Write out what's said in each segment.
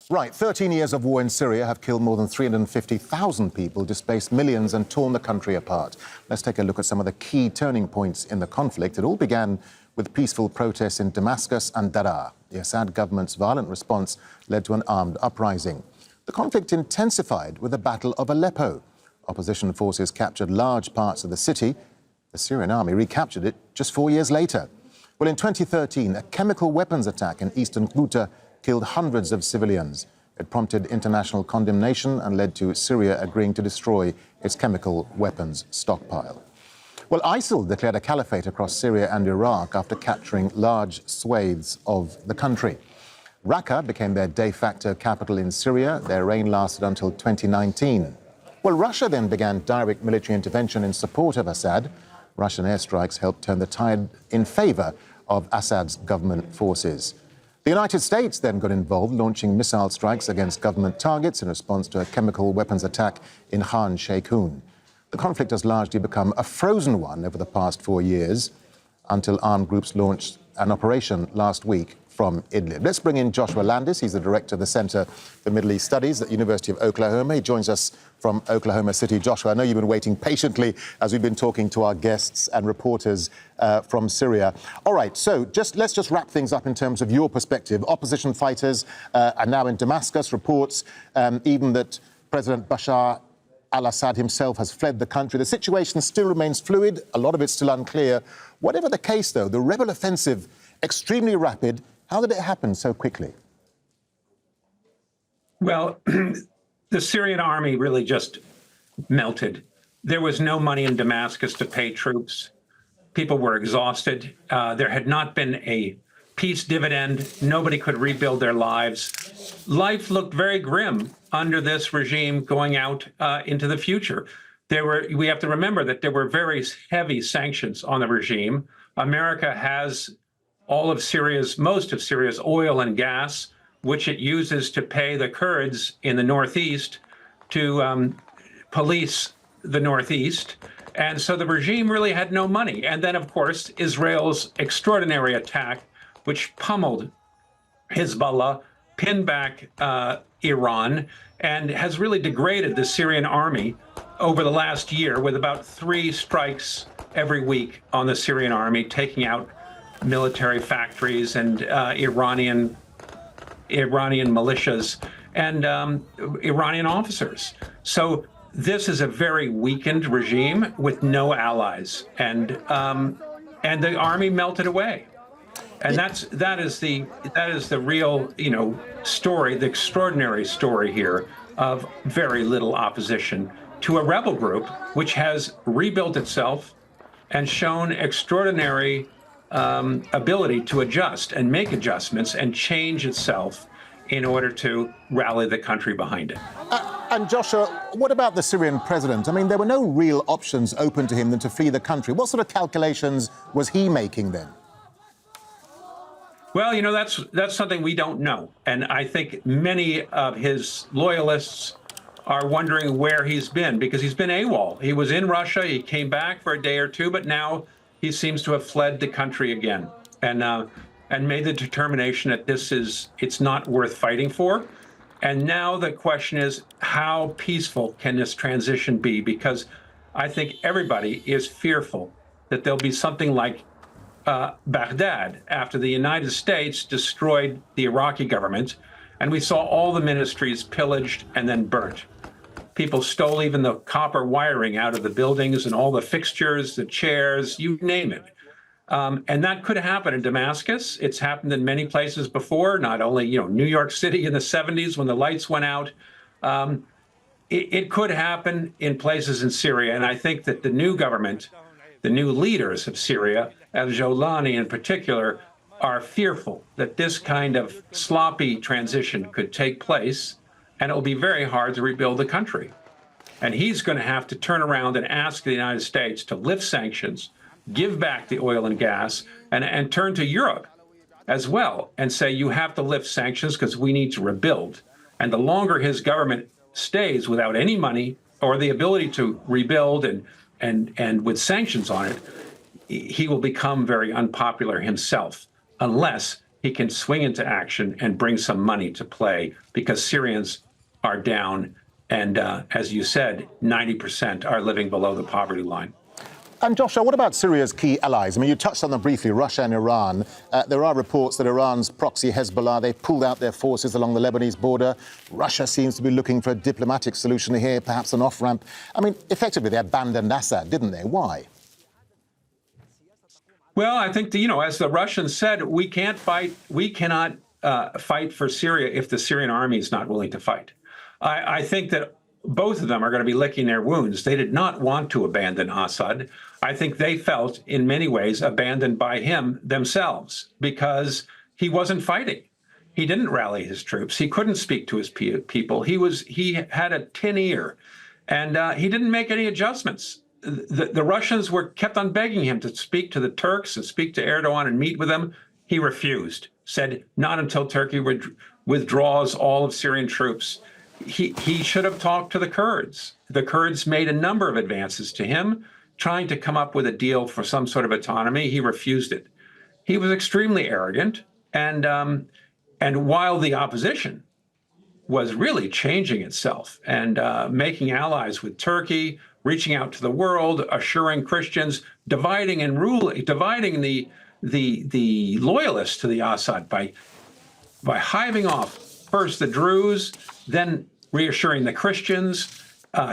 Right, 13 years of war in Syria have killed more than 350,000 people, displaced millions and torn the country apart. Let's take a look at some of the key turning points in the conflict. It all began with peaceful protests in Damascus and Daraa. The Assad government's violent response led to an armed uprising. The conflict intensified with the Battle of Aleppo. Opposition forces captured large parts of the city. The Syrian army recaptured it just 4 years later. Well, in 2013, a chemical weapons attack in eastern Ghouta killed hundreds of civilians. It prompted international condemnation and led to Syria agreeing to destroy its chemical weapons stockpile. Well, ISIL declared a caliphate across Syria and Iraq after capturing large swathes of the country. Raqqa became their de facto capital in Syria. Their reign lasted until 2019. Well, Russia then began direct military intervention in support of Assad. Russian airstrikes helped turn the tide in favor of Assad's government forces. The United States then got involved, launching missile strikes against government targets in response to a chemical weapons attack in Khan Sheikhoun. The conflict has largely become a frozen one over the past 4 years, until armed groups launched an operation last week from Idlib. Let's bring in Joshua Landis. He's the director of the Center for Middle East Studies at the University of Oklahoma. He joins us from Oklahoma City. Joshua, I know you've been waiting patiently as we've been talking to our guests and reporters from Syria. All right, so let's just wrap things up in terms of your perspective. Opposition fighters are now in Damascus. Reports even that President Bashar al-Assad himself has fled the country. The situation still remains fluid. A lot of it's still unclear. Whatever the case, though, the rebel offensive, extremely rapid. How did it happen so quickly? Well, the Syrian army really just melted. There was no money in Damascus to pay troops. People were exhausted. There had not been a peace dividend. Nobody could rebuild their lives. Life looked very grim under this regime going out into the future. We have to remember that there were very heavy sanctions on the regime. America has most of Syria's oil and gas, which it uses to pay the Kurds in the northeast to police the northeast. And so the regime really had no money. And then, of course, Israel's extraordinary attack, which pummeled Hezbollah, pinned back Iran, and has really degraded the Syrian army over the last year, with about 3 strikes every week on the Syrian army, taking out military factories and Iranian militias and Iranian officers. So this is a very weakened regime with no allies, and the army melted away. And that is the real, story, the extraordinary story here of very little opposition to a rebel group which has rebuilt itself and shown extraordinary ability to adjust and make adjustments and change itself in order to rally the country behind it. And Joshua, what about the Syrian president? I mean, there were no real options open to him than to flee the country. What sort of calculations was he making then? Well, that's something we don't know. And I think many of his loyalists are wondering where he's been, because he's been AWOL. He was in Russia, he came back for a day or two, but now he seems to have fled the country again and made the determination that it's not worth fighting for. And now the question is, how peaceful can this transition be? Because I think everybody is fearful that there'll be something like Baghdad after the United States destroyed the Iraqi government, and we saw all the ministries pillaged and then burnt. People stole even the copper wiring out of the buildings and all the fixtures, the chairs, you name it. And that could happen in Damascus. It's happened in many places before, not only, New York City in the 70s when the lights went out. It could happen in places in Syria. And I think that the new government, the new leaders of Syria, Julani in particular, are fearful that this kind of sloppy transition could take place, and it will be very hard to rebuild the country. And he's going to have to turn around and ask the United States to lift sanctions, give back the oil and gas, and turn to Europe as well and say, you have to lift sanctions because we need to rebuild. And the longer his government stays without any money or the ability to rebuild and with sanctions on it, he will become very unpopular himself, unless he can swing into action and bring some money to play because Syrians are down. And as you said, 90% are living below the poverty line. And Joshua, what about Syria's key allies? I mean, you touched on them briefly, Russia and Iran. There are reports that Iran's proxy Hezbollah, they've pulled out their forces along the Lebanese border. Russia seems to be looking for a diplomatic solution here, perhaps an off-ramp. I mean, effectively, they abandoned Assad, didn't they? Why? Well, I think, as the Russians said, we cannot fight for Syria if the Syrian army is not willing to fight. I think that both of them are going to be licking their wounds. They did not want to abandon Assad. I think they felt, in many ways, abandoned by him themselves because he wasn't fighting. He didn't rally his troops. He couldn't speak to his people. He had a tin ear, and he didn't make any adjustments. The Russians kept on begging him to speak to the Turks and speak to Erdogan and meet with them. He refused, said not until Turkey withdraws all of Syrian troops. He should have talked to the Kurds. The Kurds made a number of advances to him, trying to come up with a deal for some sort of autonomy. He refused it. He was extremely arrogant, and while the opposition was really changing itself and making allies with Turkey, reaching out to the world, assuring Christians, dividing the loyalists to the Assad by hiving off first the Druze, then reassuring the Christians.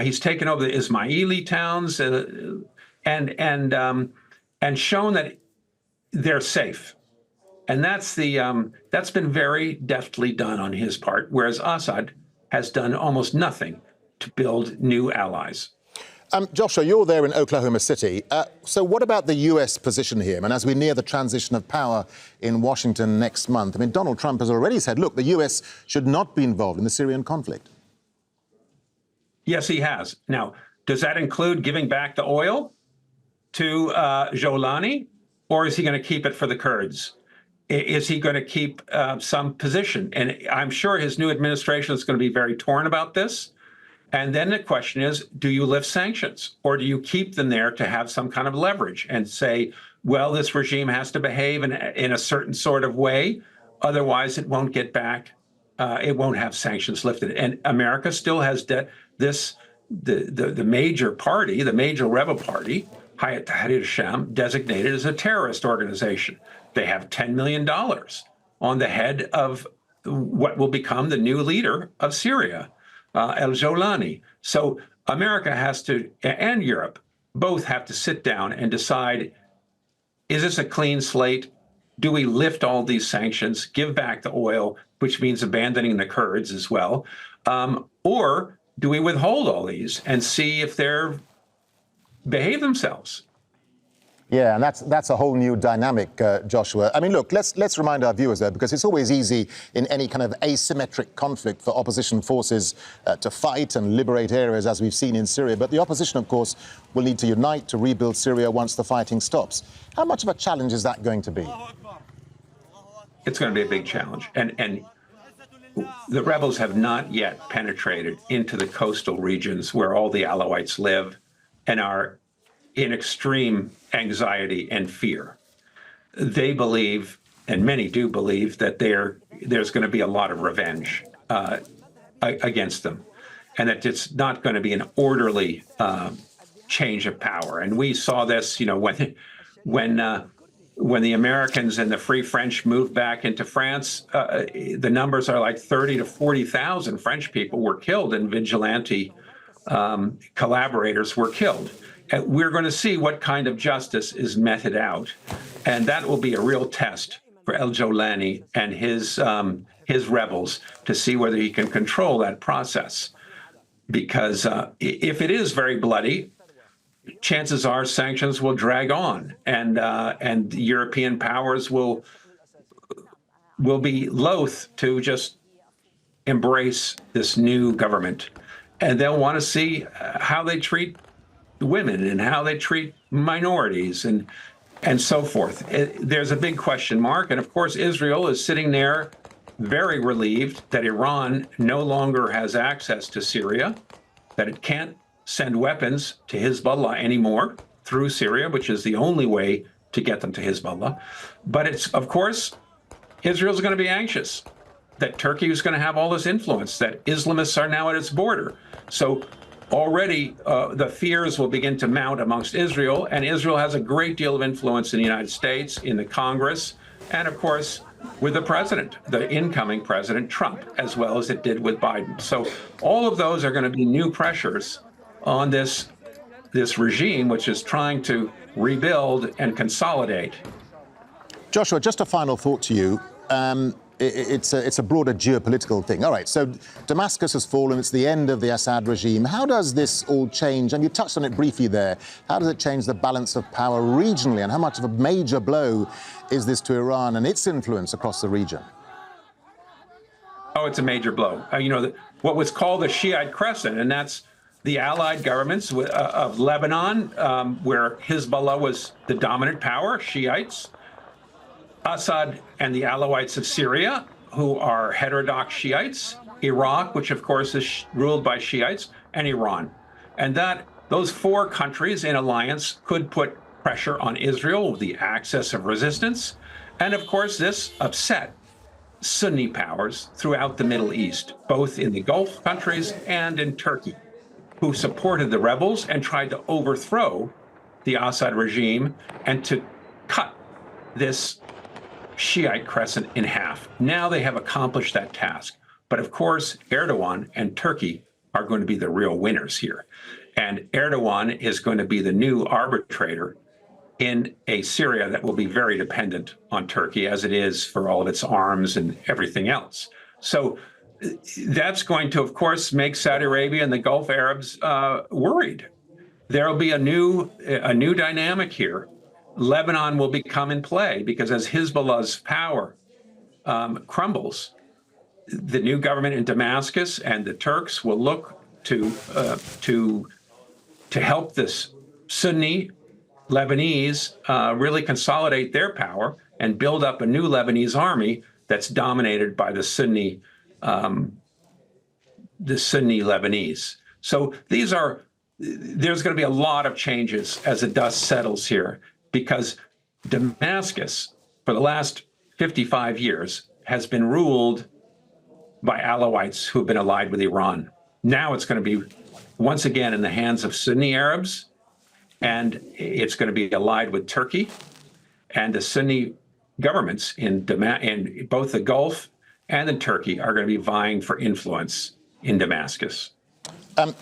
He's taken over the Ismaili towns and shown that they're safe. And that's been very deftly done on his part, whereas Assad has done almost nothing to build new allies. Joshua, you're there in Oklahoma City. So what about the U.S. position here? And as we near the transition of power in Washington next month, I mean, Donald Trump has already said, look, the U.S. should not be involved in the Syrian conflict. Yes, he has. Now, does that include giving back the oil to Julani, or is he going to keep it for the Kurds? Is he going to keep some position? And I'm sure his new administration is going to be very torn about this. And then the question is, do you lift sanctions, or do you keep them there to have some kind of leverage and say, well, this regime has to behave in a certain sort of way, otherwise it won't get back, it won't have sanctions lifted. And America still has the major party, the major rebel party, Hayat Tahrir Sham, designated as a terrorist organization. They have $10 million on the head of what will become the new leader of Syria, al-Julani. So America has to, and Europe, both have to sit down and decide, is this a clean slate? Do we lift all these sanctions, give back the oil, which means abandoning the Kurds as well? Or do we withhold all these and see if they're behave themselves? Yeah, and that's a whole new dynamic, Joshua. I mean, look, let's remind our viewers, though, because it's always easy in any kind of asymmetric conflict for opposition forces to fight and liberate areas, as we've seen in Syria. But the opposition, of course, will need to unite to rebuild Syria once the fighting stops. How much of a challenge is that going to be? It's going to be a big challenge. And the rebels have not yet penetrated into the coastal regions where all the Alawites live and are in extreme anxiety and fear. They believe, and many do believe, that there's going to be a lot of revenge against them, and that it's not going to be an orderly change of power. And we saw this, when the Americans and the Free French moved back into France, the numbers are like 30 to 40,000 French people were killed, and vigilante collaborators were killed. We're going to see what kind of justice is meted out, and that will be a real test for al-Julani and his rebels to see whether he can control that process. Because if it is very bloody, chances are sanctions will drag on, and European powers will be loath to just embrace this new government, and they'll want to see how they treat women and how they treat minorities and so forth. There's a big question mark. And of course, Israel is sitting there very relieved that Iran no longer has access to Syria, that it can't send weapons to Hezbollah anymore through Syria, which is the only way to get them to Hezbollah. But it's, of course, Israel's going to be anxious that Turkey is going to have all this influence, that Islamists are now at its border. So already the fears will begin to mount amongst Israel, and Israel has a great deal of influence in the United States, in the Congress, and of course, with the president, the incoming President Trump, as well as it did with Biden. So all of those are going to be new pressures on this regime, which is trying to rebuild and consolidate. Joshua, just a final thought to you. It's a broader geopolitical thing. All right, so Damascus has fallen. It's the end of the Assad regime. How does this all change? And you touched on it briefly there. How does it change the balance of power regionally? And how much of a major blow is this to Iran and its influence across the region? Oh, it's a major blow. What was called the Shiite Crescent, and that's the allied governments of Lebanon, where Hezbollah was the dominant power, Shiites, Assad and the Alawites of Syria, who are heterodox Shiites, Iraq, which of course is ruled by Shiites, and Iran. And those four countries in alliance could put pressure on Israel with the access of resistance. And of course, this upset Sunni powers throughout the Middle East, both in the Gulf countries and in Turkey, who supported the rebels and tried to overthrow the Assad regime and to cut this Shiite crescent in half. Now they have accomplished that task. But of course, Erdogan and Turkey are going to be the real winners here. And Erdogan is going to be the new arbitrator in a Syria that will be very dependent on Turkey, as it is for all of its arms and everything else. So that's going to, of course, make Saudi Arabia and the Gulf Arabs worried. There will be a new dynamic here. Lebanon will become in play because as Hezbollah's power crumbles, the new government in Damascus and the Turks will look to help this Sunni Lebanese really consolidate their power and build up a new Lebanese army that's dominated by the Sunni Lebanese. So there's going to be a lot of changes as the dust settles here, because Damascus, for the last 55 years, has been ruled by Alawites who have been allied with Iran. Now it's going to be once again in the hands of Sunni Arabs, and it's going to be allied with Turkey, and the Sunni governments in both the Gulf and in Turkey are going to be vying for influence in Damascus.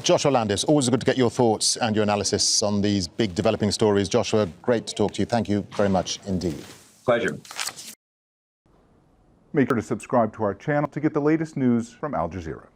Joshua Landis, always good to get your thoughts and your analysis on these big developing stories. Joshua, great to talk to you. Thank you very much indeed. Pleasure. Make sure to subscribe to our channel to get the latest news from Al Jazeera.